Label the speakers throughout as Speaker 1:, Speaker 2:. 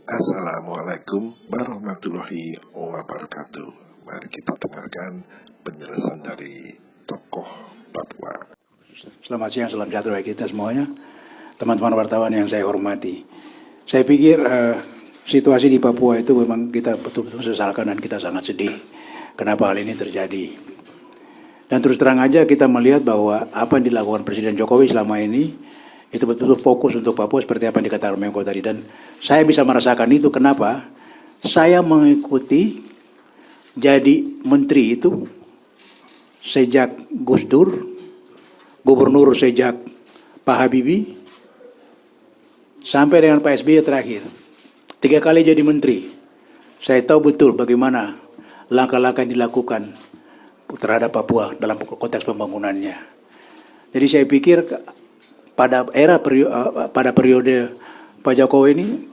Speaker 1: Assalamualaikum warahmatullahi wabarakatuh. Mari kita dengarkan penjelasan dari tokoh Papua.
Speaker 2: Selamat siang, salam sejahtera bagi kita semuanya. Teman-teman wartawan yang saya hormati. Saya pikir situasi di Papua itu memang kita betul-betul sesalkan dan kita sangat sedih. Kenapa hal ini terjadi? Dan terus terang aja kita melihat bahwa apa yang dilakukan Presiden Jokowi selama ini itu betul-betul fokus untuk Papua seperti apa yang dikatakan Menko tadi. Dan saya bisa merasakan itu. Kenapa? Saya mengikuti jadi menteri itu sejak Gus Dur, gubernur sejak Pak Habibie, sampai dengan Pak SBY terakhir. 3 kali jadi menteri. Saya tahu betul bagaimana langkah-langkah yang dilakukan terhadap Papua dalam konteks pembangunannya. Jadi saya pikir pada periode Pak Jokowi ini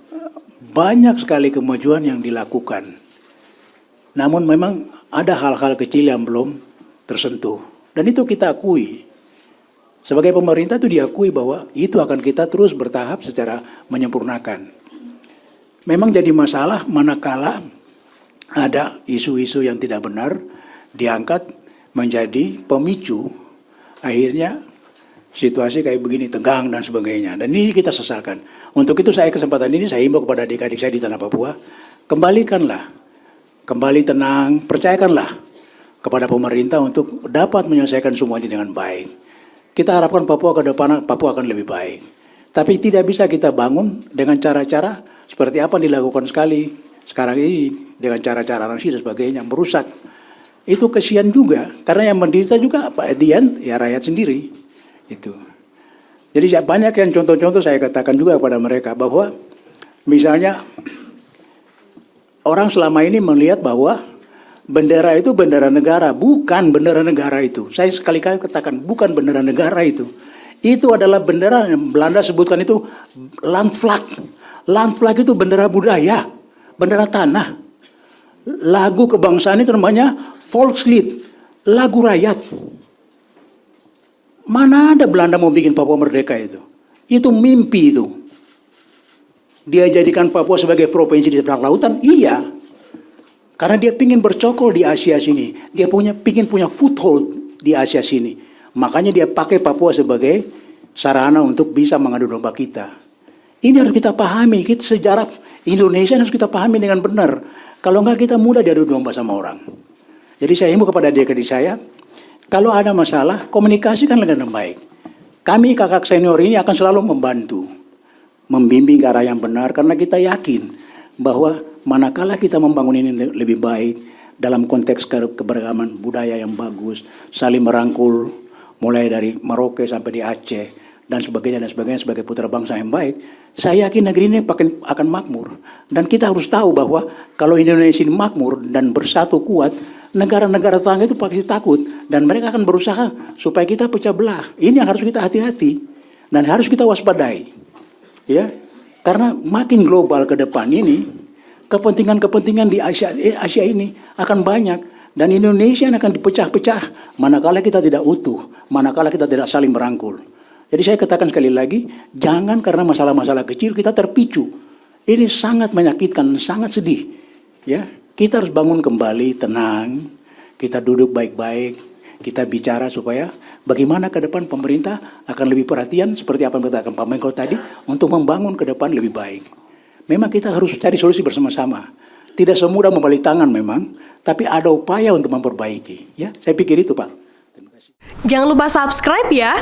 Speaker 2: banyak sekali kemajuan yang dilakukan. Namun memang ada hal-hal kecil yang belum tersentuh. Dan itu kita akui. Sebagai pemerintah itu diakui bahwa itu akan kita terus bertahap secara menyempurnakan. Memang jadi masalah manakala ada isu-isu yang tidak benar diangkat menjadi pemicu. Akhirnya situasi kayak begini, tegang dan sebagainya. Dan ini kita sesalkan. Untuk itu saya kesempatan ini saya himbau kepada adik-adik saya di tanah Papua, kembalikanlah, kembali tenang, percayakanlah kepada pemerintah untuk dapat menyelesaikan semua ini dengan baik. Kita harapkan Papua ke depan, Papua akan lebih baik. Tapi tidak bisa kita bangun dengan cara-cara seperti apa yang dilakukan sekarang ini, dengan cara-cara anarkis dan sebagainya, merusak. Itu kesian juga, karena yang menderita juga Pak Edian, ya rakyat sendiri. Itu. Jadi banyak yang contoh-contoh saya katakan juga kepada mereka bahwa misalnya orang selama ini melihat bahwa bendera itu bendera negara, bukan bendera negara itu. Saya sekali-kali katakan bukan bendera negara itu. Itu adalah bendera yang Belanda sebutkan itu landflag. Landflag itu bendera budaya, bendera tanah. Lagu kebangsaan itu namanya Volkslied, lagu rakyat. Mana ada Belanda mau bikin Papua merdeka itu? Itu mimpi itu. Dia jadikan Papua sebagai provinsi di seberang lautan? Iya. Karena dia ingin bercokol di Asia sini. Dia ingin punya foothold di Asia sini. Makanya dia pakai Papua sebagai sarana untuk bisa mengadu domba kita. Ini harus kita pahami. Sejarah Indonesia harus kita pahami dengan benar. Kalau enggak kita mudah diadu domba sama orang. Jadi saya himbau kepada adik-adik saya, kalau ada masalah, komunikasikan dengan baik. Kami kakak senior ini akan selalu membantu, membimbing ke arah yang benar, karena kita yakin bahwa manakala kita membangun ini lebih baik, dalam konteks keberagaman budaya yang bagus, saling merangkul, mulai dari Merauke sampai di Aceh, dan sebagainya sebagai putra bangsa yang baik, saya yakin negeri ini akan makmur. Dan kita harus tahu bahwa kalau Indonesia ini makmur dan bersatu kuat, negara-negara tetangga itu pasti takut dan mereka akan berusaha supaya kita pecah belah. Ini yang harus kita hati-hati dan harus kita waspadai. Ya. Karena makin global ke depan ini, kepentingan-kepentingan di Asia ini akan banyak dan Indonesia akan dipecah-pecah manakala kita tidak utuh, manakala kita tidak saling merangkul. Jadi saya katakan sekali lagi, jangan karena masalah-masalah kecil kita terpicu. Ini sangat menyakitkan, sangat sedih. Ya. Kita harus bangun kembali, tenang, kita duduk baik-baik, kita bicara supaya bagaimana ke depan pemerintah akan lebih perhatian seperti apa yang dikatakan Pak Menko tadi untuk membangun ke depan lebih baik. Memang kita harus cari solusi bersama-sama. Tidak semudah membalik tangan memang, tapi ada upaya untuk memperbaiki. Ya, saya pikir itu Pak.
Speaker 3: Jangan lupa subscribe ya.